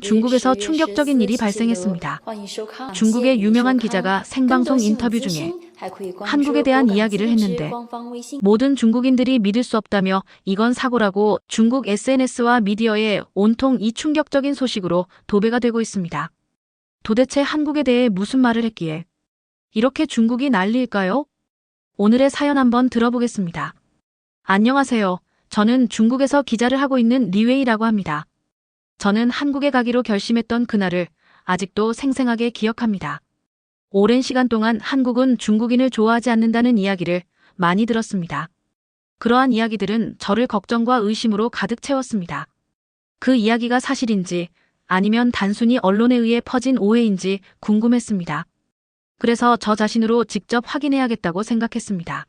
중국에서 충격적인 일이 발생했습니다. 중국의 유명한 기자가 생방송 인터뷰 중에 한국에 대한 이야기를 했는데 모든 중국인들이 믿을 수 없다며 이건 사고라고 중국 SNS와 미디어에 온통 이 충격적인 소식으로 도배가 되고 있습니다. 도대체 한국에 대해 무슨 말을 했기에 이렇게 중국이 난리일까요? 오늘의 사연 한번 들어보겠습니다. 안녕하세요. 저는 중국에서 기자를 하고 있는 리웨이라고 합니다. 저는 한국에 가기로 결심했던 그날을 아직도 생생하게 기억합니다. 오랜 시간 동안 한국은 중국인을 좋아하지 않는다는 이야기를 많이 들었습니다. 그러한 이야기들은 저를 걱정과 의심으로 가득 채웠습니다. 그 이야기가 사실인지 아니면 단순히 언론에 의해 퍼진 오해인지 궁금했습니다. 그래서 저 자신으로 직접 확인해야겠다고 생각했습니다.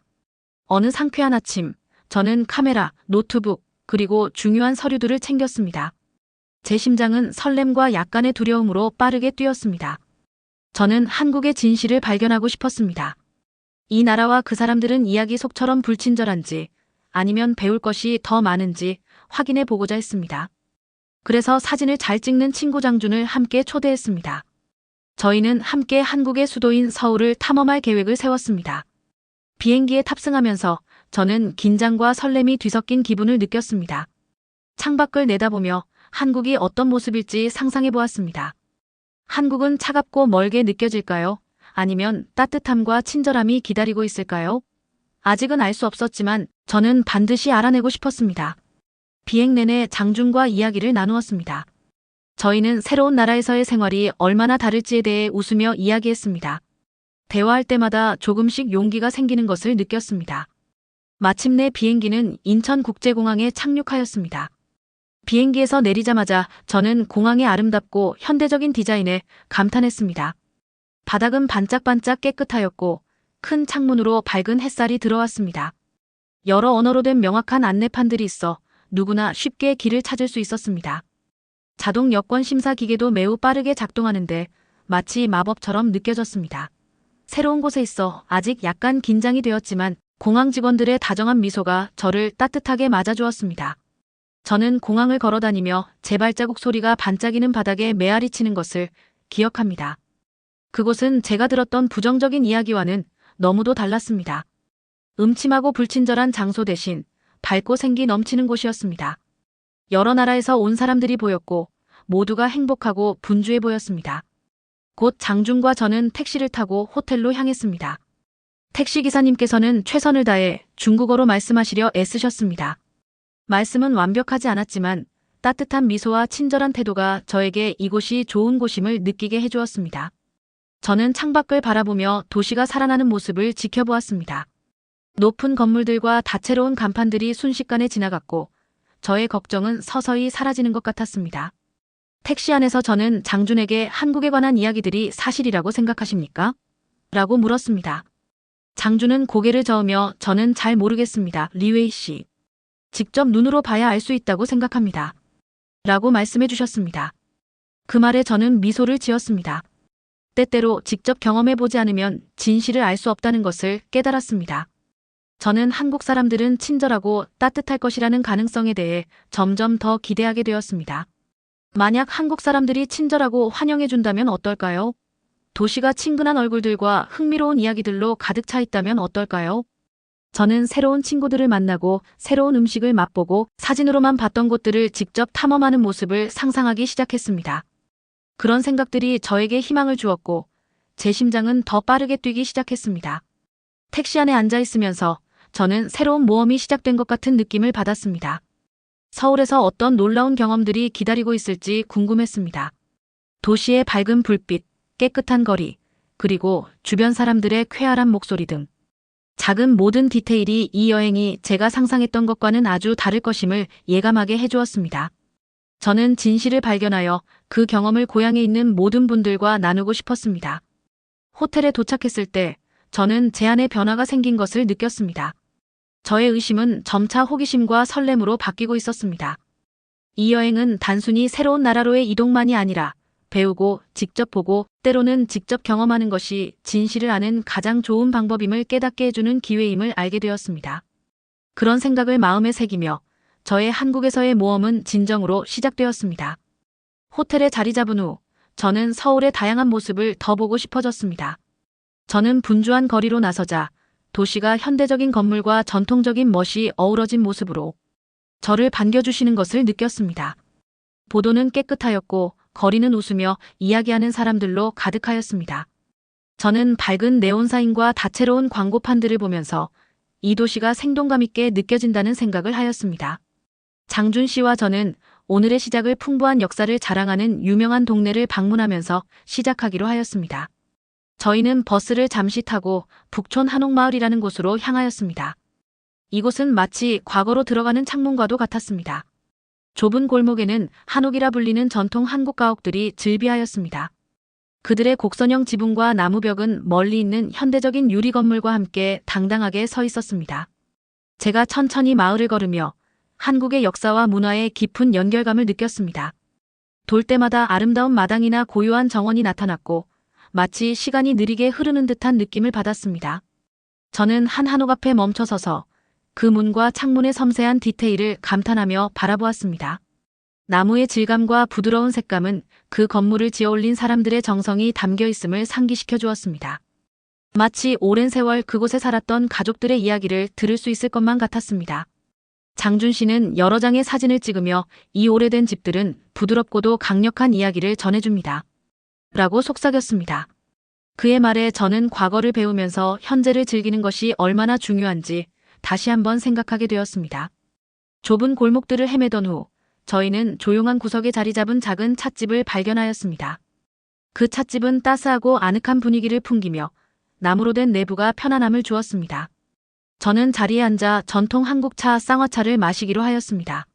어느 상쾌한 아침, 저는 카메라, 노트북, 그리고 중요한 서류들을 챙겼습니다. 제 심장은 설렘과 약간의 두려움으로 빠르게 뛰었습니다. 저는 한국의 진실을 발견하고 싶었습니다. 이 나라와 그 사람들은 이야기 속처럼 불친절한지 아니면 배울 것이 더 많은지 확인해 보고자 했습니다. 그래서 사진을 잘 찍는 친구 장준을 함께 초대했습니다. 저희는 함께 한국의 수도인 서울을 탐험할 계획을 세웠습니다. 비행기에 탑승하면서 저는 긴장과 설렘이 뒤섞인 기분을 느꼈습니다. 창밖을 내다보며 한국이 어떤 모습일지 상상해 보았습니다. 한국은 차갑고 멀게 느껴질까요? 아니면 따뜻함과 친절함이 기다리고 있을까요? 아직은 알 수 없었지만 저는 반드시 알아내고 싶었습니다. 비행 내내 장준과 이야기를 나누었습니다. 저희는 새로운 나라에서의 생활이 얼마나 다를지에 대해 웃으며 이야기했습니다. 대화할 때마다 조금씩 용기가 생기는 것을 느꼈습니다. 마침내 비행기는 인천국제공항에 착륙하였습니다. 비행기에서 내리자마자 저는 공항의 아름답고 현대적인 디자인에 감탄했습니다. 바닥은 반짝반짝 깨끗하였고 큰 창문으로 밝은 햇살이 들어왔습니다. 여러 언어로 된 명확한 안내판들이 있어 누구나 쉽게 길을 찾을 수 있었습니다. 자동 여권 심사 기계도 매우 빠르게 작동하는데 마치 마법처럼 느껴졌습니다. 새로운 곳에 있어 아직 약간 긴장이 되었지만 공항 직원들의 다정한 미소가 저를 따뜻하게 맞아주었습니다. 저는 공항을 걸어다니며 제 발자국 소리가 반짝이는 바닥에 메아리 치는 것을 기억합니다. 그곳은 제가 들었던 부정적인 이야기와는 너무도 달랐습니다. 음침하고 불친절한 장소 대신 밝고 생기 넘치는 곳이었습니다. 여러 나라에서 온 사람들이 보였고 모두가 행복하고 분주해 보였습니다. 곧 장준과 저는 택시를 타고 호텔로 향했습니다. 택시기사님께서는 최선을 다해 중국어로 말씀하시려 애쓰셨습니다. 말씀은 완벽하지 않았지만 따뜻한 미소와 친절한 태도가 저에게 이곳이 좋은 곳임을 느끼게 해주었습니다. 저는 창밖을 바라보며 도시가 살아나는 모습을 지켜보았습니다. 높은 건물들과 다채로운 간판들이 순식간에 지나갔고 저의 걱정은 서서히 사라지는 것 같았습니다. 택시 안에서 저는 장준에게 한국에 관한 이야기들이 사실이라고 생각하십니까? 라고 물었습니다. 장준은 고개를 저으며 저는 잘 모르겠습니다. 리웨이 씨. 직접 눈으로 봐야 알 수 있다고 생각합니다. 라고 말씀해 주셨습니다. 그 말에 저는 미소를 지었습니다. 때때로 직접 경험해 보지 않으면 진실을 알 수 없다는 것을 깨달았습니다. 저는 한국 사람들은 친절하고 따뜻할 것이라는 가능성에 대해 점점 더 기대하게 되었습니다. 만약 한국 사람들이 친절하고 환영해 준다면 어떨까요? 도시가 친근한 얼굴들과 흥미로운 이야기들로 가득 차 있다면 어떨까요? 저는 새로운 친구들을 만나고 새로운 음식을 맛보고 사진으로만 봤던 곳들을 직접 탐험하는 모습을 상상하기 시작했습니다. 그런 생각들이 저에게 희망을 주었고 제 심장은 더 빠르게 뛰기 시작했습니다. 택시 안에 앉아 있으면서 저는 새로운 모험이 시작된 것 같은 느낌을 받았습니다. 서울에서 어떤 놀라운 경험들이 기다리고 있을지 궁금했습니다. 도시의 밝은 불빛, 깨끗한 거리, 그리고 주변 사람들의 쾌활한 목소리 등 작은 모든 디테일이 이 여행이 제가 상상했던 것과는 아주 다를 것임을 예감하게 해주었습니다. 저는 진실을 발견하여 그 경험을 고향에 있는 모든 분들과 나누고 싶었습니다. 호텔에 도착했을 때 저는 제 안에 변화가 생긴 것을 느꼈습니다. 저의 의심은 점차 호기심과 설렘으로 바뀌고 있었습니다. 이 여행은 단순히 새로운 나라로의 이동만이 아니라 배우고 직접 보고 때로는 직접 경험하는 것이 진실을 아는 가장 좋은 방법임을 깨닫게 해주는 기회임을 알게 되었습니다. 그런 생각을 마음에 새기며 저의 한국에서의 모험은 진정으로 시작되었습니다. 호텔에 자리 잡은 후 저는 서울의 다양한 모습을 더 보고 싶어졌습니다. 저는 분주한 거리로 나서자 도시가 현대적인 건물과 전통적인 멋이 어우러진 모습으로 저를 반겨주시는 것을 느꼈습니다. 보도는 깨끗하였고 거리는 웃으며 이야기하는 사람들로 가득하였습니다. 저는 밝은 네온사인과 다채로운 광고판들을 보면서 이 도시가 생동감 있게 느껴진다는 생각을 하였습니다. 장준 씨와 저는 오늘의 시작을 풍부한 역사를 자랑하는 유명한 동네를 방문하면서 시작하기로 하였습니다. 저희는 버스를 잠시 타고 북촌 한옥마을이라는 곳으로 향하였습니다. 이곳은 마치 과거로 들어가는 창문과도 같았습니다. 좁은 골목에는 한옥이라 불리는 전통 한국 가옥들이 즐비하였습니다. 그들의 곡선형 지붕과 나무벽은 멀리 있는 현대적인 유리 건물과 함께 당당하게 서 있었습니다. 제가 천천히 마을을 걸으며 한국의 역사와 문화의 깊은 연결감을 느꼈습니다. 돌 때마다 아름다운 마당이나 고요한 정원이 나타났고 마치 시간이 느리게 흐르는 듯한 느낌을 받았습니다. 저는 한 한옥 앞에 멈춰서서 그 문과 창문의 섬세한 디테일을 감탄하며 바라보았습니다. 나무의 질감과 부드러운 색감은 그 건물을 지어올린 사람들의 정성이 담겨 있음을 상기시켜 주었습니다. 마치 오랜 세월 그곳에 살았던 가족들의 이야기를 들을 수 있을 것만 같았습니다. 장준 씨는 여러 장의 사진을 찍으며 이 오래된 집들은 부드럽고도 강력한 이야기를 전해줍니다. 라고 속삭였습니다. 그의 말에 저는 과거를 배우면서 현재를 즐기는 것이 얼마나 중요한지 다시 한번 생각하게 되었습니다. 좁은 골목들을 헤매던 후 저희는 조용한 구석에 자리 잡은 작은 찻집을 발견하였습니다. 그 찻집은 따스하고 아늑한 분위기를 풍기며 나무로 된 내부가 편안함을 주었습니다. 저는 자리에 앉아 전통 한국차 쌍화차를 마시기로 하였습니다.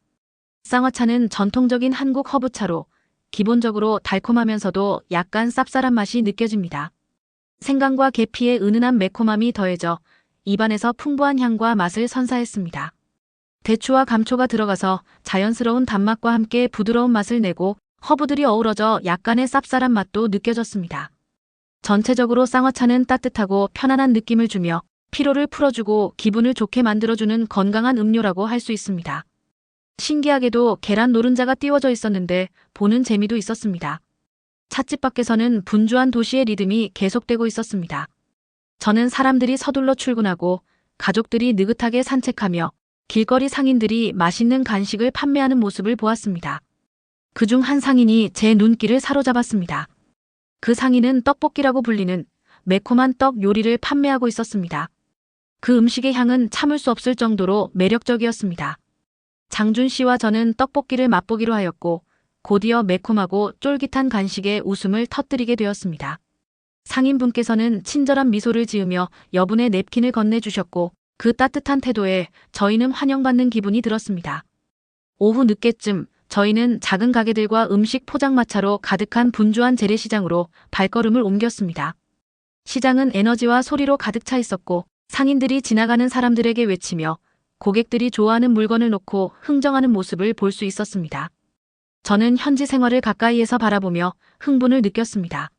쌍화차는 전통적인 한국 허브차로 기본적으로 달콤하면서도 약간 쌉쌀한 맛이 느껴집니다. 생강과 계피의 은은한 매콤함이 더해져 입안에서 풍부한 향과 맛을 선사했습니다. 대추와 감초가 들어가서 자연스러운 단맛과 함께 부드러운 맛을 내고 허브들이 어우러져 약간의 쌉쌀한 맛도 느껴졌습니다. 전체적으로 쌍화차는 따뜻하고 편안한 느낌을 주며 피로를 풀어주고 기분을 좋게 만들어주는 건강한 음료라고 할 수 있습니다. 신기하게도 계란 노른자가 띄워져 있었는데 보는 재미도 있었습니다. 찻집 밖에서는 분주한 도시의 리듬이 계속되고 있었습니다. 저는 사람들이 서둘러 출근하고 가족들이 느긋하게 산책하며 길거리 상인들이 맛있는 간식을 판매하는 모습을 보았습니다. 그중 한 상인이 제 눈길을 사로잡았습니다. 그 상인은 떡볶이라고 불리는 매콤한 떡 요리를 판매하고 있었습니다. 그 음식의 향은 참을 수 없을 정도로 매력적이었습니다. 장준 씨와 저는 떡볶이를 맛보기로 하였고 곧이어 매콤하고 쫄깃한 간식에 웃음을 터뜨리게 되었습니다. 상인분께서는 친절한 미소를 지으며 여분의 냅킨을 건네주셨고 그 따뜻한 태도에 저희는 환영받는 기분이 들었습니다. 오후 늦게쯤 저희는 작은 가게들과 음식 포장마차로 가득한 분주한 재래시장으로 발걸음을 옮겼습니다. 시장은 에너지와 소리로 가득 차 있었고 상인들이 지나가는 사람들에게 외치며 고객들이 좋아하는 물건을 놓고 흥정하는 모습을 볼 수 있었습니다. 저는 현지 생활을 가까이에서 바라보며 흥분을 느꼈습니다.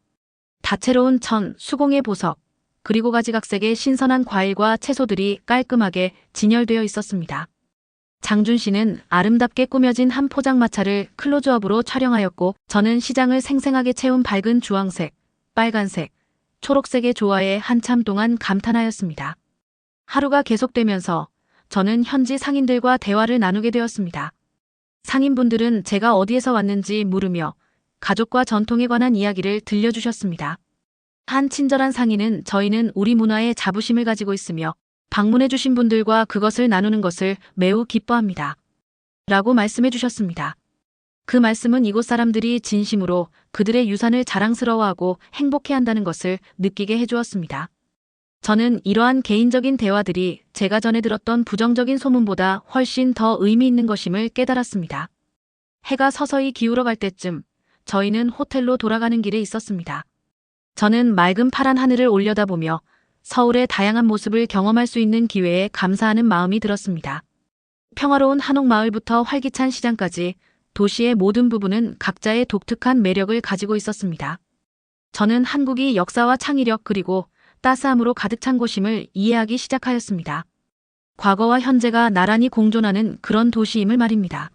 다채로운 천, 수공예 보석, 그리고 가지각색의 신선한 과일과 채소들이 깔끔하게 진열되어 있었습니다. 장준 씨는 아름답게 꾸며진 한 포장마차를 클로즈업으로 촬영하였고 저는 시장을 생생하게 채운 밝은 주황색, 빨간색, 초록색의 조화에 한참 동안 감탄하였습니다. 하루가 계속되면서 저는 현지 상인들과 대화를 나누게 되었습니다. 상인분들은 제가 어디에서 왔는지 물으며 가족과 전통에 관한 이야기를 들려주셨습니다. 한 친절한 상인은 저희는 우리 문화에 자부심을 가지고 있으며 방문해주신 분들과 그것을 나누는 것을 매우 기뻐합니다. 라고 말씀해 주셨습니다. 그 말씀은 이곳 사람들이 진심으로 그들의 유산을 자랑스러워하고 행복해한다는 것을 느끼게 해주었습니다. 저는 이러한 개인적인 대화들이 제가 전에 들었던 부정적인 소문보다 훨씬 더 의미 있는 것임을 깨달았습니다. 해가 서서히 기울어 갈 때쯤 저희는 호텔로 돌아가는 길에 있었습니다. 저는 맑은 파란 하늘을 올려다보며 서울의 다양한 모습을 경험할 수 있는 기회에 감사하는 마음이 들었습니다. 평화로운 한옥마을부터 활기찬 시장까지 도시의 모든 부분은 각자의 독특한 매력을 가지고 있었습니다. 저는 한국이 역사와 창의력 그리고 따스함으로 가득 찬 곳임을 이해하기 시작하였습니다. 과거와 현재가 나란히 공존하는 그런 도시임을 말입니다.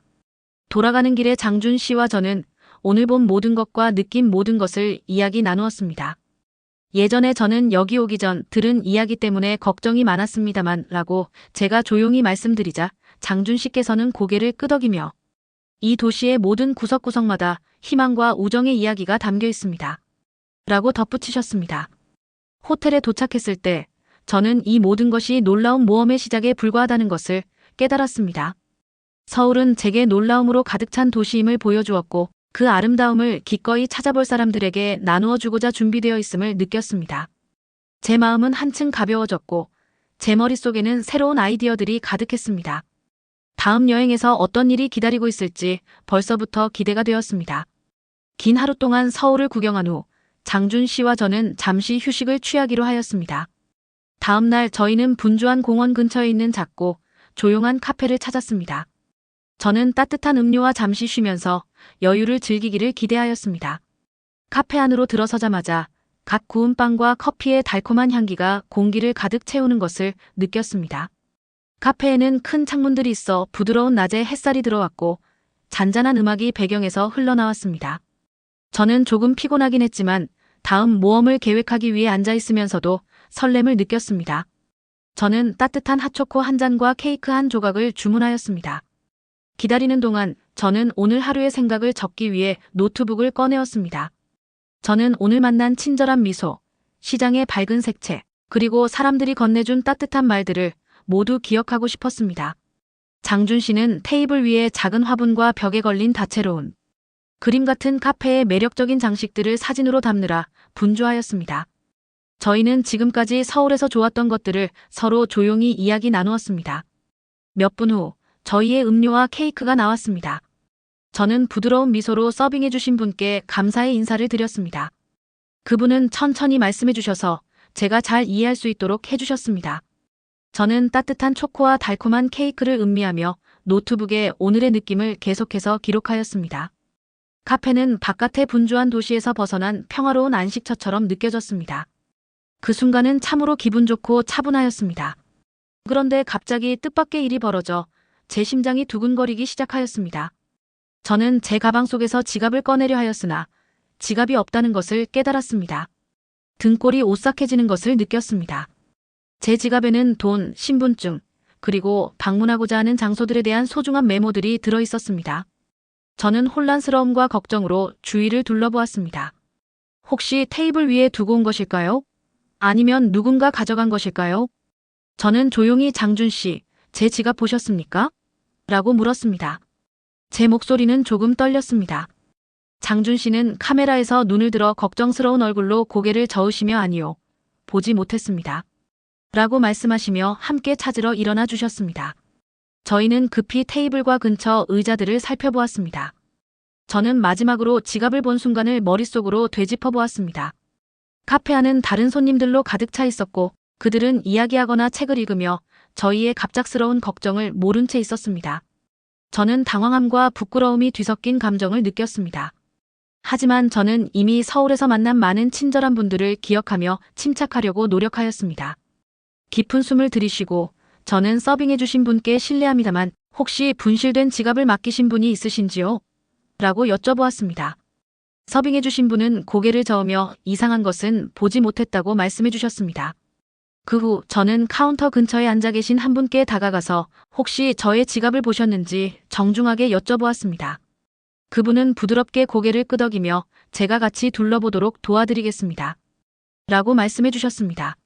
돌아가는 길에 장준 씨와 저는 오늘 본 모든 것과 느낀 모든 것을 이야기 나누었습니다. 예전에 저는 여기 오기 전 들은 이야기 때문에 걱정이 많았습니다만 라고 제가 조용히 말씀드리자 장준 씨께서는 고개를 끄덕이며 이 도시의 모든 구석구석마다 희망과 우정의 이야기가 담겨 있습니다. 라고 덧붙이셨습니다. 호텔에 도착했을 때 저는 이 모든 것이 놀라운 모험의 시작에 불과하다는 것을 깨달았습니다. 서울은 제게 놀라움으로 가득 찬 도시임을 보여주었고 그 아름다움을 기꺼이 찾아볼 사람들에게 나누어 주고자 준비되어 있음을 느꼈습니다. 제 마음은 한층 가벼워졌고 제 머릿속에는 새로운 아이디어들이 가득했습니다. 다음 여행에서 어떤 일이 기다리고 있을지 벌써부터 기대가 되었습니다. 긴 하루 동안 서울을 구경한 후 장준 씨와 저는 잠시 휴식을 취하기로 하였습니다. 다음 날 저희는 분주한 공원 근처에 있는 작고 조용한 카페를 찾았습니다. 저는 따뜻한 음료와 잠시 쉬면서 여유를 즐기기를 기대하였습니다. 카페 안으로 들어서자마자 갓 구운 빵과 커피의 달콤한 향기가 공기를 가득 채우는 것을 느꼈습니다. 카페에는 큰 창문들이 있어 부드러운 낮의 햇살이 들어왔고 잔잔한 음악이 배경에서 흘러나왔습니다. 저는 조금 피곤하긴 했지만 다음 모험을 계획하기 위해 앉아있으면서도 설렘을 느꼈습니다. 저는 따뜻한 핫초코 한 잔과 케이크 한 조각을 주문하였습니다. 기다리는 동안 저는 오늘 하루의 생각을 적기 위해 노트북을 꺼내었습니다. 저는 오늘 만난 친절한 미소, 시장의 밝은 색채, 그리고 사람들이 건네준 따뜻한 말들을 모두 기억하고 싶었습니다. 장준 씨는 테이블 위에 작은 화분과 벽에 걸린 다채로운 그림 같은 카페의 매력적인 장식들을 사진으로 담느라 분주하였습니다. 저희는 지금까지 서울에서 좋았던 것들을 서로 조용히 이야기 나누었습니다. 몇 분 후 저희의 음료와 케이크가 나왔습니다. 저는 부드러운 미소로 서빙해 주신 분께 감사의 인사를 드렸습니다. 그분은 천천히 말씀해 주셔서 제가 잘 이해할 수 있도록 해주셨습니다. 저는 따뜻한 초코와 달콤한 케이크를 음미하며 노트북에 오늘의 느낌을 계속해서 기록하였습니다. 카페는 바깥의 분주한 도시에서 벗어난 평화로운 안식처처럼 느껴졌습니다. 그 순간은 참으로 기분 좋고 차분하였습니다. 그런데 갑자기 뜻밖의 일이 벌어져 제 심장이 두근거리기 시작하였습니다. 저는 제 가방 속에서 지갑을 꺼내려 하였으나 지갑이 없다는 것을 깨달았습니다. 등골이 오싹해지는 것을 느꼈습니다. 제 지갑에는 돈, 신분증, 그리고 방문하고자 하는 장소들에 대한 소중한 메모들이 들어있었습니다. 저는 혼란스러움과 걱정으로 주위를 둘러보았습니다. 혹시 테이블 위에 두고 온 것일까요? 아니면 누군가 가져간 것일까요? 저는 조용히 장준 씨, 제 지갑 보셨습니까? 라고 물었습니다. 제 목소리는 조금 떨렸습니다. 장준 씨는 카메라에서 눈을 들어 걱정스러운 얼굴로 고개를 저으시며 아니요, 보지 못했습니다. 라고 말씀하시며 함께 찾으러 일어나 주셨습니다. 저희는 급히 테이블과 근처 의자들을 살펴보았습니다. 저는 마지막으로 지갑을 본 순간을 머릿속으로 되짚어 보았습니다. 카페 안은 다른 손님들로 가득 차 있었고 그들은 이야기하거나 책을 읽으며 저희의 갑작스러운 걱정을 모른 채 있었습니다. 저는 당황함과 부끄러움이 뒤섞인 감정을 느꼈습니다. 하지만 저는 이미 서울에서 만난 많은 친절한 분들을 기억하며 침착하려고 노력하였습니다. 깊은 숨을 들이쉬고 저는 서빙해 주신 분께 실례합니다만 혹시 분실된 지갑을 맡기신 분이 있으신지요? 라고 여쭤보았습니다. 서빙해 주신 분은 고개를 저으며 이상한 것은 보지 못했다고 말씀해 주셨습니다. 그 후 저는 카운터 근처에 앉아 계신 한 분께 다가가서 혹시 저의 지갑을 보셨는지 정중하게 여쭤보았습니다. 그분은 부드럽게 고개를 끄덕이며 제가 같이 둘러보도록 도와드리겠습니다. 라고 말씀해 주셨습니다.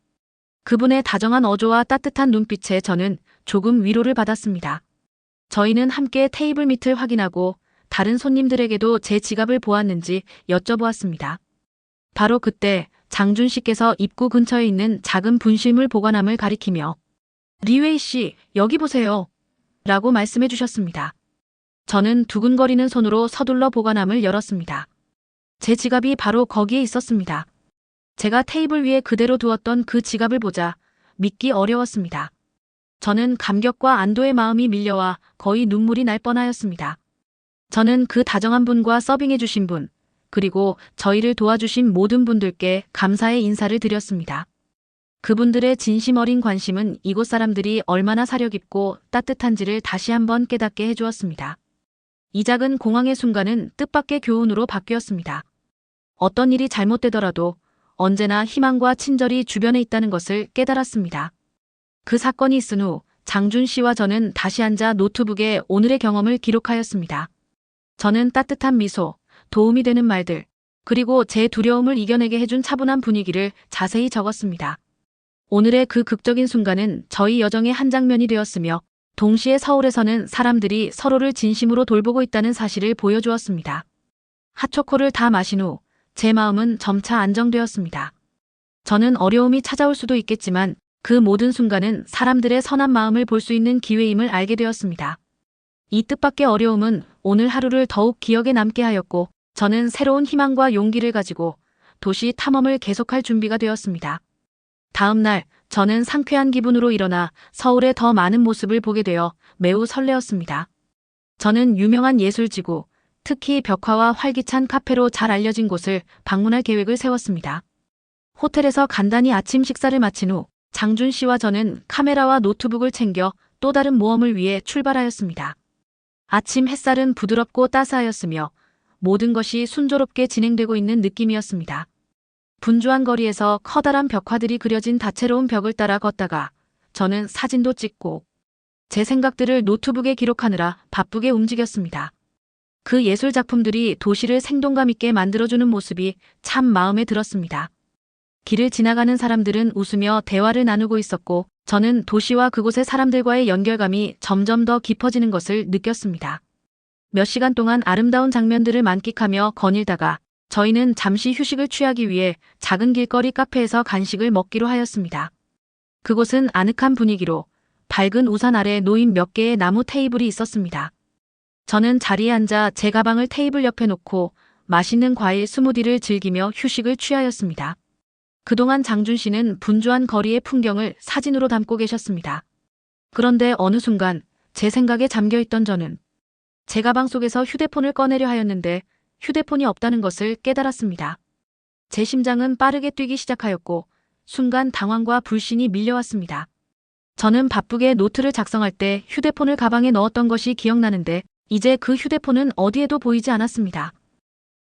그분의 다정한 어조와 따뜻한 눈빛에 저는 조금 위로를 받았습니다. 저희는 함께 테이블 밑을 확인하고 다른 손님들에게도 제 지갑을 보았는지 여쭤보았습니다. 바로 그때 장준 씨께서 입구 근처에 있는 작은 분실물 보관함을 가리키며 리웨이 씨, 여기 보세요. 라고 말씀해 주셨습니다. 저는 두근거리는 손으로 서둘러 보관함을 열었습니다. 제 지갑이 바로 거기에 있었습니다. 제가 테이블 위에 그대로 두었던 그 지갑을 보자 믿기 어려웠습니다. 저는 감격과 안도의 마음이 밀려와 거의 눈물이 날 뻔하였습니다. 저는 그 다정한 분과 서빙해 주신 분, 그리고 저희를 도와주신 모든 분들께 감사의 인사를 드렸습니다. 그분들의 진심 어린 관심은 이곳 사람들이 얼마나 사려 깊고 따뜻한지를 다시 한번 깨닫게 해주었습니다. 이 작은 공황의 순간은 뜻밖의 교훈으로 바뀌었습니다. 어떤 일이 잘못되더라도 언제나 희망과 친절이 주변에 있다는 것을 깨달았습니다. 그 사건이 있은 후 장준 씨와 저는 다시 앉아 노트북에 오늘의 경험을 기록하였습니다. 저는 따뜻한 미소, 도움이 되는 말들, 그리고 제 두려움을 이겨내게 해준 차분한 분위기를 자세히 적었습니다. 오늘의 그 극적인 순간은 저희 여정의 한 장면이 되었으며 동시에 서울에서는 사람들이 서로를 진심으로 돌보고 있다는 사실을 보여주었습니다. 핫초코를 다 마신 후 제 마음은 점차 안정되었습니다. 저는 어려움이 찾아올 수도 있겠지만 그 모든 순간은 사람들의 선한 마음을 볼 수 있는 기회임을 알게 되었습니다. 이 뜻밖의 어려움은 오늘 하루를 더욱 기억에 남게 하였고 저는 새로운 희망과 용기를 가지고 도시 탐험을 계속할 준비가 되었습니다. 다음 날 저는 상쾌한 기분으로 일어나 서울의 더 많은 모습을 보게 되어 매우 설레었습니다. 저는 유명한 예술지구, 특히 벽화와 활기찬 카페로 잘 알려진 곳을 방문할 계획을 세웠습니다. 호텔에서 간단히 아침 식사를 마친 후 장준 씨와 저는 카메라와 노트북을 챙겨 또 다른 모험을 위해 출발하였습니다. 아침 햇살은 부드럽고 따스하였으며 모든 것이 순조롭게 진행되고 있는 느낌이었습니다. 분주한 거리에서 커다란 벽화들이 그려진 다채로운 벽을 따라 걷다가 저는 사진도 찍고 제 생각들을 노트북에 기록하느라 바쁘게 움직였습니다. 그 예술 작품들이 도시를 생동감 있게 만들어주는 모습이 참 마음에 들었습니다. 길을 지나가는 사람들은 웃으며 대화를 나누고 있었고 저는 도시와 그곳의 사람들과의 연결감이 점점 더 깊어지는 것을 느꼈습니다. 몇 시간 동안 아름다운 장면들을 만끽하며 거닐다가 저희는 잠시 휴식을 취하기 위해 작은 길거리 카페에서 간식을 먹기로 하였습니다. 그곳은 아늑한 분위기로 밝은 우산 아래 놓인 몇 개의 나무 테이블이 있었습니다. 저는 자리에 앉아 제 가방을 테이블 옆에 놓고 맛있는 과일 스무디를 즐기며 휴식을 취하였습니다. 그동안 장준 씨는 분주한 거리의 풍경을 사진으로 담고 계셨습니다. 그런데 어느 순간 제 생각에 잠겨있던 저는 제 가방 속에서 휴대폰을 꺼내려 하였는데 휴대폰이 없다는 것을 깨달았습니다. 제 심장은 빠르게 뛰기 시작하였고 순간 당황과 불신이 밀려왔습니다. 저는 바쁘게 노트를 작성할 때 휴대폰을 가방에 넣었던 것이 기억나는데 이제 그 휴대폰은 어디에도 보이지 않았습니다.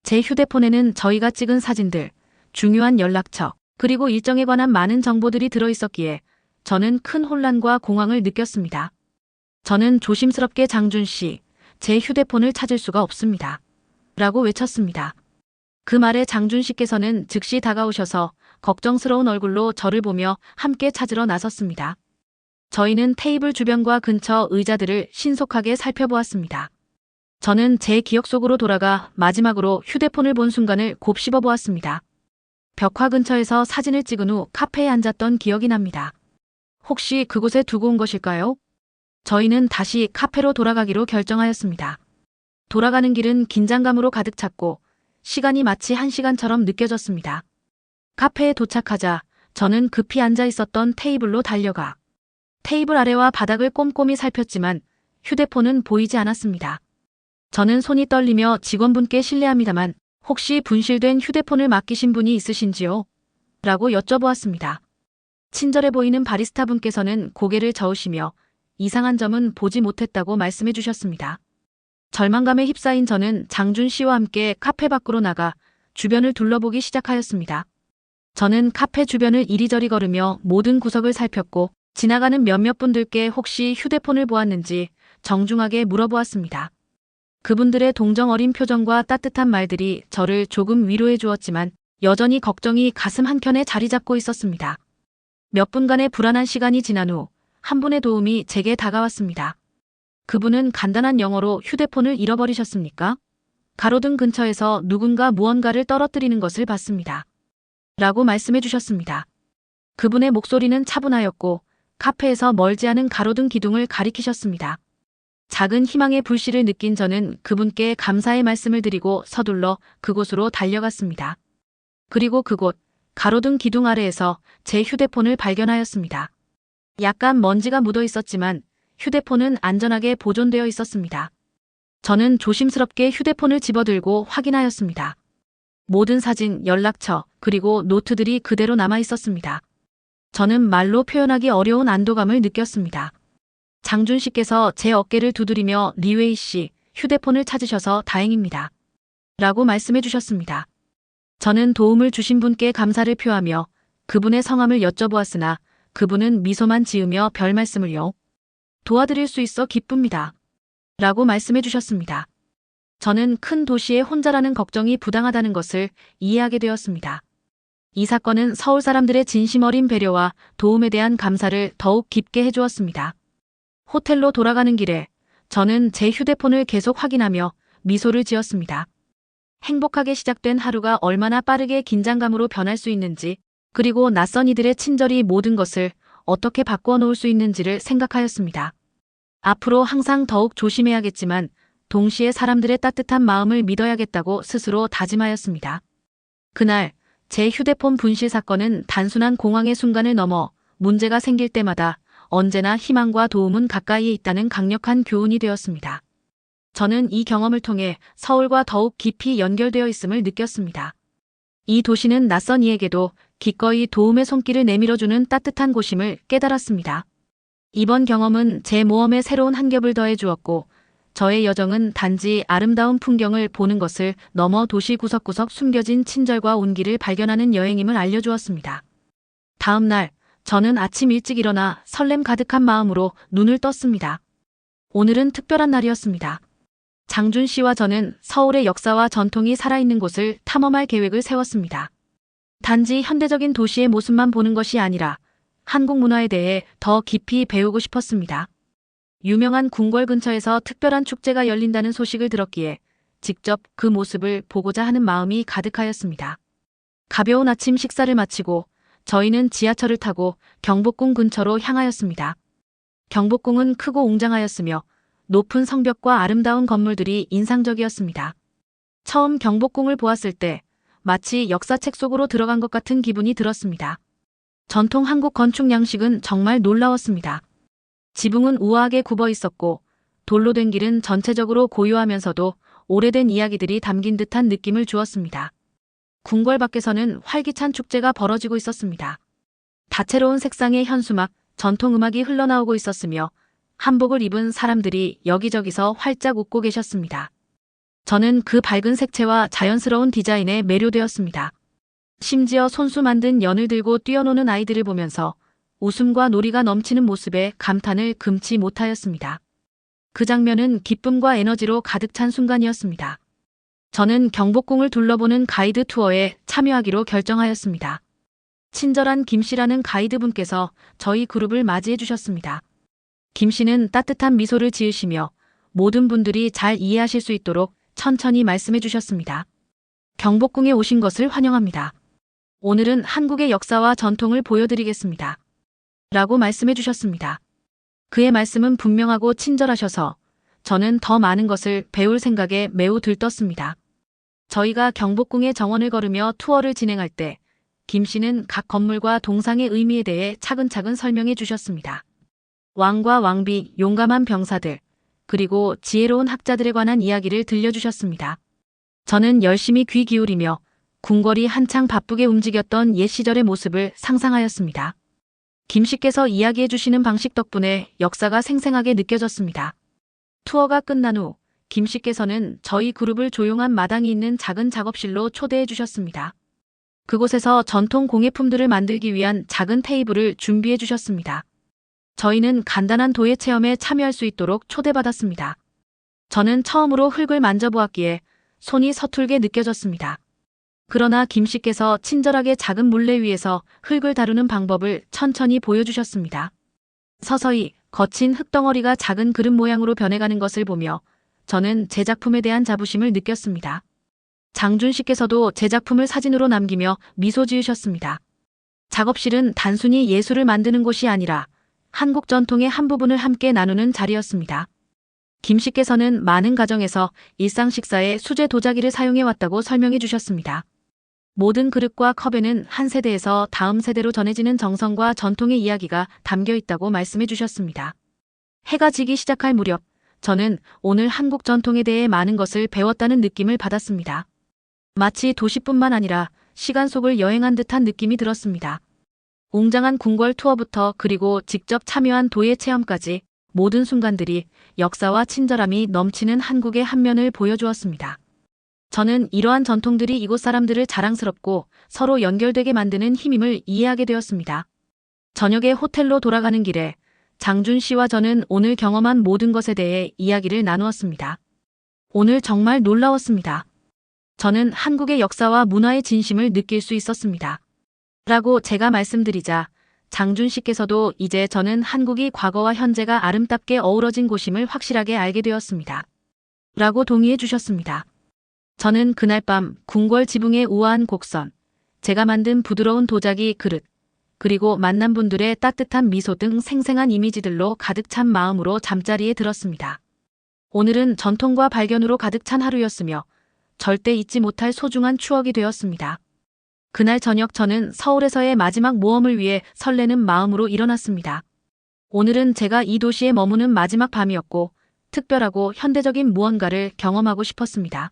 제 휴대폰에는 저희가 찍은 사진들, 중요한 연락처, 그리고 일정에 관한 많은 정보들이 들어있었기에 저는 큰 혼란과 공황을 느꼈습니다. 저는 조심스럽게 장준 씨, 제 휴대폰을 찾을 수가 없습니다. 라고 외쳤습니다. 그 말에 장준 씨께서는 즉시 다가오셔서 걱정스러운 얼굴로 저를 보며 함께 찾으러 나섰습니다. 저희는 테이블 주변과 근처 의자들을 신속하게 살펴보았습니다. 저는 제 기억 속으로 돌아가 마지막으로 휴대폰을 본 순간을 곱씹어 보았습니다. 벽화 근처에서 사진을 찍은 후 카페에 앉았던 기억이 납니다. 혹시 그곳에 두고 온 것일까요? 저희는 다시 카페로 돌아가기로 결정하였습니다. 돌아가는 길은 긴장감으로 가득 찼고 시간이 마치 1시간처럼 느껴졌습니다. 카페에 도착하자 저는 급히 앉아 있었던 테이블로 달려가 테이블 아래와 바닥을 꼼꼼히 살폈지만 휴대폰은 보이지 않았습니다. 저는 손이 떨리며 직원분께 실례합니다만 혹시 분실된 휴대폰을 맡기신 분이 있으신지요? 라고 여쭤보았습니다. 친절해 보이는 바리스타 분께서는 고개를 저으시며 이상한 점은 보지 못했다고 말씀해 주셨습니다. 절망감에 휩싸인 저는 장준 씨와 함께 카페 밖으로 나가 주변을 둘러보기 시작하였습니다. 저는 카페 주변을 이리저리 걸으며 모든 구석을 살폈고 지나가는 몇몇 분들께 혹시 휴대폰을 보았는지 정중하게 물어보았습니다. 그분들의 동정 어린 표정과 따뜻한 말들이 저를 조금 위로해 주었지만 여전히 걱정이 가슴 한켠에 자리 잡고 있었습니다. 몇 분간의 불안한 시간이 지난 후 한 분의 도움이 제게 다가왔습니다. 그분은 간단한 영어로 휴대폰을 잃어버리셨습니까? 가로등 근처에서 누군가 무언가를 떨어뜨리는 것을 봤습니다. 라고 말씀해 주셨습니다. 그분의 목소리는 차분하였고 카페에서 멀지 않은 가로등 기둥을 가리키셨습니다. 작은 희망의 불씨를 느낀 저는 그분께 감사의 말씀을 드리고 서둘러 그곳으로 달려갔습니다. 그리고 그곳 가로등 기둥 아래에서 제 휴대폰을 발견하였습니다. 약간 먼지가 묻어 있었지만 휴대폰은 안전하게 보존되어 있었습니다. 저는 조심스럽게 휴대폰을 집어들고 확인하였습니다. 모든 사진, 연락처, 그리고 노트들이 그대로 남아 있었습니다. 저는 말로 표현하기 어려운 안도감을 느꼈습니다. 장준 씨께서 제 어깨를 두드리며 리웨이 씨, 휴대폰을 찾으셔서 다행입니다. 라고 말씀해 주셨습니다. 저는 도움을 주신 분께 감사를 표하며 그분의 성함을 여쭤보았으나 그분은 미소만 지으며 별 말씀을요. 도와드릴 수 있어 기쁩니다. 라고 말씀해 주셨습니다. 저는 큰 도시에 혼자라는 걱정이 부당하다는 것을 이해하게 되었습니다. 이 사건은 서울 사람들의 진심 어린 배려와 도움에 대한 감사를 더욱 깊게 해주었습니다. 호텔로 돌아가는 길에 저는 제 휴대폰을 계속 확인하며 미소를 지었습니다. 행복하게 시작된 하루가 얼마나 빠르게 긴장감으로 변할 수 있는지, 그리고 낯선 이들의 친절이 모든 것을 어떻게 바꾸어 놓을 수 있는지를 생각하였습니다. 앞으로 항상 더욱 조심해야겠지만 동시에 사람들의 따뜻한 마음을 믿어야겠다고 스스로 다짐하였습니다. 그날 제 휴대폰 분실 사건은 단순한 공황의 순간을 넘어 문제가 생길 때마다 언제나 희망과 도움은 가까이에 있다는 강력한 교훈이 되었습니다. 저는 이 경험을 통해 서울과 더욱 깊이 연결되어 있음을 느꼈습니다. 이 도시는 낯선 이에게도 기꺼이 도움의 손길을 내밀어주는 따뜻한 곳임을 깨달았습니다. 이번 경험은 제 모험에 새로운 한 겹을 더해 주었고, 저의 여정은 단지 아름다운 풍경을 보는 것을 넘어 도시 구석구석 숨겨진 친절과 온기를 발견하는 여행임을 알려주었습니다. 다음 날, 저는 아침 일찍 일어나 설렘 가득한 마음으로 눈을 떴습니다. 오늘은 특별한 날이었습니다. 장준 씨와 저는 서울의 역사와 전통이 살아있는 곳을 탐험할 계획을 세웠습니다. 단지 현대적인 도시의 모습만 보는 것이 아니라 한국 문화에 대해 더 깊이 배우고 싶었습니다. 유명한 궁궐 근처에서 특별한 축제가 열린다는 소식을 들었기에 직접 그 모습을 보고자 하는 마음이 가득하였습니다. 가벼운 아침 식사를 마치고 저희는 지하철을 타고 경복궁 근처로 향하였습니다. 경복궁은 크고 웅장하였으며 높은 성벽과 아름다운 건물들이 인상적이었습니다. 처음 경복궁을 보았을 때 마치 역사책 속으로 들어간 것 같은 기분이 들었습니다. 전통 한국 건축 양식은 정말 놀라웠습니다. 지붕은 우아하게 굽어 있었고 돌로 된 길은 전체적으로 고요하면서도 오래된 이야기들이 담긴 듯한 느낌을 주었습니다. 궁궐 밖에서는 활기찬 축제가 벌어지고 있었습니다. 다채로운 색상의 현수막, 전통음악이 흘러나오고 있었으며 한복을 입은 사람들이 여기저기서 활짝 웃고 계셨습니다. 저는 그 밝은 색채와 자연스러운 디자인에 매료되었습니다. 심지어 손수 만든 연을 들고 뛰어노는 아이들을 보면서 웃음과 놀이가 넘치는 모습에 감탄을 금치 못하였습니다. 그 장면은 기쁨과 에너지로 가득 찬 순간이었습니다. 저는 경복궁을 둘러보는 가이드 투어에 참여하기로 결정하였습니다. 친절한 김 씨라는 가이드분께서 저희 그룹을 맞이해 주셨습니다. 김 씨는 따뜻한 미소를 지으시며 모든 분들이 잘 이해하실 수 있도록 천천히 말씀해 주셨습니다. 경복궁에 오신 것을 환영합니다. 오늘은 한국의 역사와 전통을 보여드리겠습니다. 라고 말씀해 주셨습니다. 그의 말씀은 분명하고 친절하셔서 저는 더 많은 것을 배울 생각에 매우 들떴습니다. 저희가 경복궁의 정원을 걸으며 투어를 진행할 때 김 씨는 각 건물과 동상의 의미에 대해 차근차근 설명해 주셨습니다. 왕과 왕비, 용감한 병사들, 그리고 지혜로운 학자들에 관한 이야기를 들려주셨습니다. 저는 열심히 귀 기울이며 궁궐이 한창 바쁘게 움직였던 옛 시절의 모습을 상상하였습니다. 김 씨께서 이야기해 주시는 방식 덕분에 역사가 생생하게 느껴졌습니다. 투어가 끝난 후 김 씨께서는 저희 그룹을 조용한 마당이 있는 작은 작업실로 초대해 주셨습니다. 그곳에서 전통 공예품들을 만들기 위한 작은 테이블을 준비해 주셨습니다. 저희는 간단한 도예 체험에 참여할 수 있도록 초대받았습니다. 저는 처음으로 흙을 만져보았기에 손이 서툴게 느껴졌습니다. 그러나 김 씨께서 친절하게 작은 물레 위에서 흙을 다루는 방법을 천천히 보여주셨습니다. 서서히 거친 흙덩어리가 작은 그릇 모양으로 변해가는 것을 보며 저는 제 작품에 대한 자부심을 느꼈습니다. 장준 씨께서도 제 작품을 사진으로 남기며 미소 지으셨습니다. 작업실은 단순히 예술을 만드는 곳이 아니라 한국 전통의 한 부분을 함께 나누는 자리였습니다. 김 씨께서는 많은 가정에서 일상 식사에 수제 도자기를 사용해 왔다고 설명해 주셨습니다. 모든 그릇과 컵에는 한 세대에서 다음 세대로 전해지는 정성과 전통의 이야기가 담겨 있다고 말씀해 주셨습니다. 해가 지기 시작할 무렵 저는 오늘 한국 전통에 대해 많은 것을 배웠다는 느낌을 받았습니다. 마치 도시뿐만 아니라 시간 속을 여행한 듯한 느낌이 들었습니다. 웅장한 궁궐 투어부터 그리고 직접 참여한 도예 체험까지 모든 순간들이 역사와 친절함이 넘치는 한국의 한 면을 보여주었습니다. 저는 이러한 전통들이 이곳 사람들을 자랑스럽고 서로 연결되게 만드는 힘임을 이해하게 되었습니다. 저녁에 호텔로 돌아가는 길에 장준 씨와 저는 오늘 경험한 모든 것에 대해 이야기를 나누었습니다. 오늘 정말 놀라웠습니다. 저는 한국의 역사와 문화의 진심을 느낄 수 있었습니다. 라고 제가 말씀드리자 장준 씨께서도 이제 저는 한국이 과거와 현재가 아름답게 어우러진 곳임을 확실하게 알게 되었습니다. 라고 동의해 주셨습니다. 저는 그날 밤 궁궐 지붕의 우아한 곡선, 제가 만든 부드러운 도자기 그릇, 그리고 만난 분들의 따뜻한 미소 등 생생한 이미지들로 가득 찬 마음으로 잠자리에 들었습니다. 오늘은 전통과 발견으로 가득 찬 하루였으며 절대 잊지 못할 소중한 추억이 되었습니다. 그날 저녁 저는 서울에서의 마지막 모험을 위해 설레는 마음으로 일어났습니다. 오늘은 제가 이 도시에 머무는 마지막 밤이었고 특별하고 현대적인 무언가를 경험하고 싶었습니다.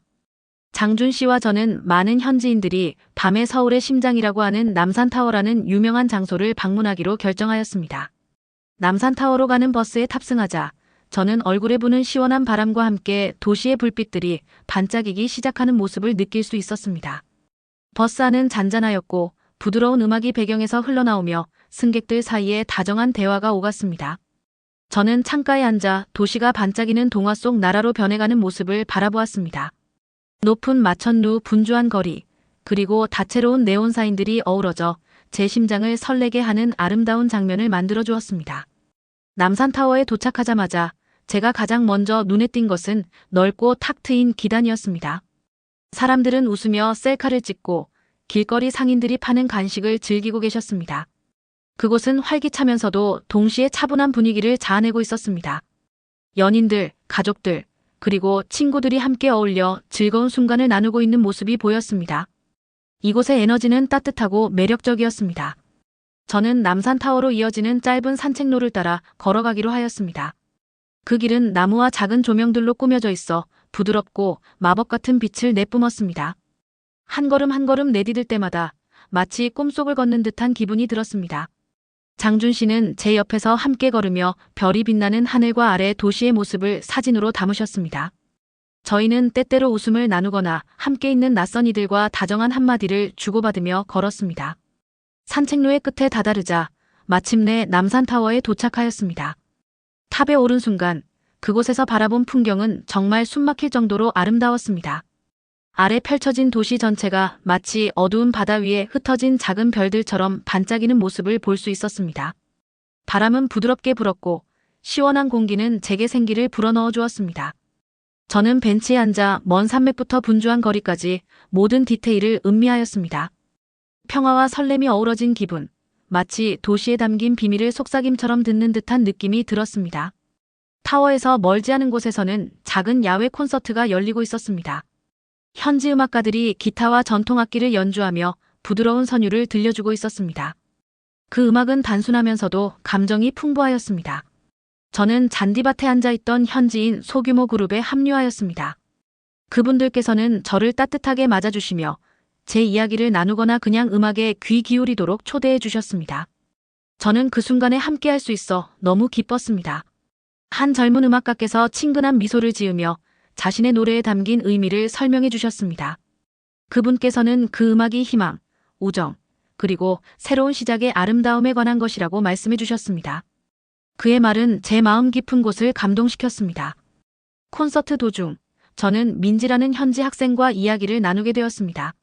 장준 씨와 저는 많은 현지인들이 밤의 서울의 심장이라고 하는 남산타워라는 유명한 장소를 방문하기로 결정하였습니다. 남산타워로 가는 버스에 탑승하자 저는 얼굴에 부는 시원한 바람과 함께 도시의 불빛들이 반짝이기 시작하는 모습을 느낄 수 있었습니다. 버스 안은 잔잔하였고 부드러운 음악이 배경에서 흘러나오며 승객들 사이에 다정한 대화가 오갔습니다. 저는 창가에 앉아 도시가 반짝이는 동화 속 나라로 변해가는 모습을 바라보았습니다. 높은 마천루 분주한 거리, 그리고 다채로운 네온 사인들이 어우러져 제 심장을 설레게 하는 아름다운 장면을 만들어 주었습니다. 남산타워에 도착하자마자 제가 가장 먼저 눈에 띈 것은 넓고 탁 트인 기단이었습니다. 사람들은 웃으며 셀카를 찍고 길거리 상인들이 파는 간식을 즐기고 계셨습니다. 그곳은 활기차면서도 동시에 차분한 분위기를 자아내고 있었습니다. 연인들, 가족들, 그리고 친구들이 함께 어울려 즐거운 순간을 나누고 있는 모습이 보였습니다. 이곳의 에너지는 따뜻하고 매력적이었습니다. 저는 남산타워로 이어지는 짧은 산책로를 따라 걸어가기로 하였습니다. 그 길은 나무와 작은 조명들로 꾸며져 있어 부드럽고 마법 같은 빛을 내뿜었습니다. 한 걸음 한 걸음 내디딜 때마다 마치 꿈속을 걷는 듯한 기분이 들었습니다. 장준 씨는 제 옆에서 함께 걸으며 별이 빛나는 하늘과 아래 도시의 모습을 사진으로 담으셨습니다. 저희는 때때로 웃음을 나누거나 함께 있는 낯선 이들과 다정한 한마디를 주고받으며 걸었습니다. 산책로의 끝에 다다르자 마침내 남산타워에 도착하였습니다. 탑에 오른 순간 그곳에서 바라본 풍경은 정말 숨막힐 정도로 아름다웠습니다. 아래 펼쳐진 도시 전체가 마치 어두운 바다 위에 흩어진 작은 별들처럼 반짝이는 모습을 볼 수 있었습니다. 바람은 부드럽게 불었고 시원한 공기는 제게 생기를 불어넣어 주었습니다. 저는 벤치에 앉아 먼 산맥부터 분주한 거리까지 모든 디테일을 음미하였습니다. 평화와 설렘이 어우러진 기분, 마치 도시에 담긴 비밀을 속삭임처럼 듣는 듯한 느낌이 들었습니다. 타워에서 멀지 않은 곳에서는 작은 야외 콘서트가 열리고 있었습니다. 현지 음악가들이 기타와 전통악기를 연주하며 부드러운 선율을 들려주고 있었습니다. 그 음악은 단순하면서도 감정이 풍부하였습니다. 저는 잔디밭에 앉아있던 현지인 소규모 그룹에 합류하였습니다. 그분들께서는 저를 따뜻하게 맞아주시며 제 이야기를 나누거나 그냥 음악에 귀 기울이도록 초대해 주셨습니다. 저는 그 순간에 함께할 수 있어 너무 기뻤습니다. 한 젊은 음악가께서 친근한 미소를 지으며 자신의 노래에 담긴 의미를 설명해 주셨습니다. 그분께서는 그 음악이 희망, 우정, 그리고 새로운 시작의 아름다움에 관한 것이라고 말씀해 주셨습니다. 그의 말은 제 마음 깊은 곳을 감동시켰습니다. 콘서트 도중 저는 민지라는 현지 학생과 이야기를 나누게 되었습니다.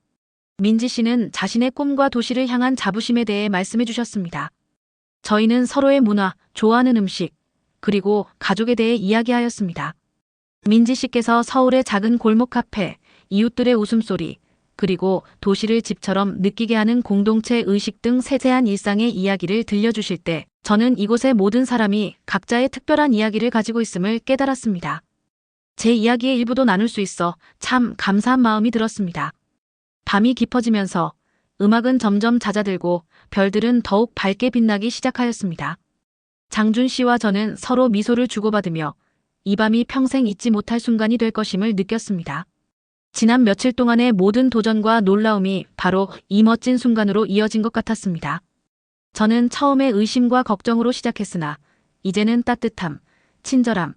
민지 씨는 자신의 꿈과 도시를 향한 자부심에 대해 말씀해 주셨습니다. 저희는 서로의 문화, 좋아하는 음식, 그리고 가족에 대해 이야기하였습니다. 민지 씨께서 서울의 작은 골목 카페, 이웃들의 웃음소리, 그리고 도시를 집처럼 느끼게 하는 공동체 의식 등 세세한 일상의 이야기를 들려주실 때 저는 이곳의 모든 사람이 각자의 특별한 이야기를 가지고 있음을 깨달았습니다. 제 이야기의 일부도 나눌 수 있어 참 감사한 마음이 들었습니다. 밤이 깊어지면서 음악은 점점 잦아들고 별들은 더욱 밝게 빛나기 시작하였습니다. 장준 씨와 저는 서로 미소를 주고받으며 이 밤이 평생 잊지 못할 순간이 될 것임을 느꼈습니다. 지난 며칠 동안의 모든 도전과 놀라움이 바로 이 멋진 순간으로 이어진 것 같았습니다. 저는 처음에 의심과 걱정으로 시작했으나 이제는 따뜻함, 친절함,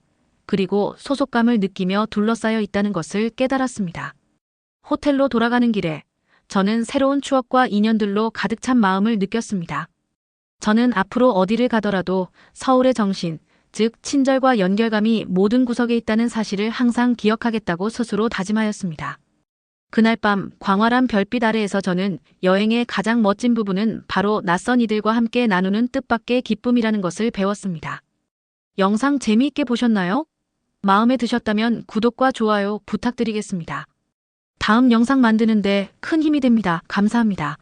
그리고 소속감을 느끼며 둘러싸여 있다는 것을 깨달았습니다. 호텔로 돌아가는 길에 저는 새로운 추억과 인연들로 가득 찬 마음을 느꼈습니다. 저는 앞으로 어디를 가더라도 서울의 정신, 즉 친절과 연결감이 모든 구석에 있다는 사실을 항상 기억하겠다고 스스로 다짐하였습니다. 그날 밤 광활한 별빛 아래에서 저는 여행의 가장 멋진 부분은 바로 낯선 이들과 함께 나누는 뜻밖의 기쁨이라는 것을 배웠습니다. 영상 재미있게 보셨나요? 마음에 드셨다면 구독과 좋아요 부탁드리겠습니다. 다음 영상 만드는데 큰 힘이 됩니다. 감사합니다.